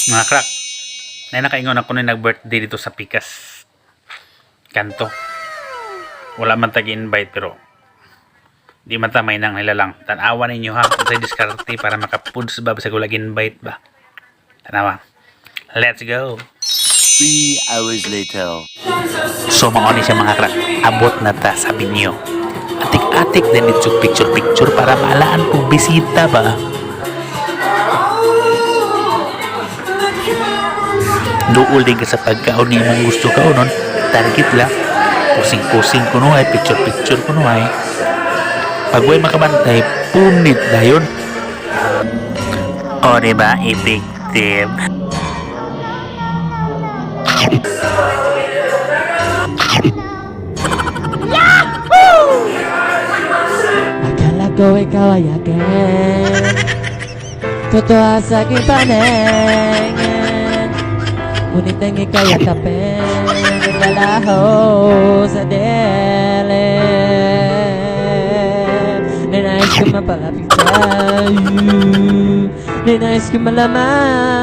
Mga crack, na nakaingon ako na nag-birthday dito sa Pikas Kanto. Wala man tag-invite pero di man tamay nang nilalang. Tanawa ninyo ha, kung sa'yo diskarte para makapuds ba sa gulag invite ba. Tanawa. Let's go. 3 hours later. So mga siya mga crack, abot na ta sabi niyo. Atik-atik din dito picture-picture para maalaan kung bisita ba. Duol din ka sa pagkaon ni mong gusto ka unon, target lang. Pusing-pusing ko no ay, picture-picture ko no ay. Pag way makabantay, punit na yun. O diba, effective. Akala ko ikaw ay akin, totoo sa aking paningin. Ngunit ang ika'y yakapin, naglalaho sa dilim. Ninais ko mapalapit sa'yo, ninais ko malaman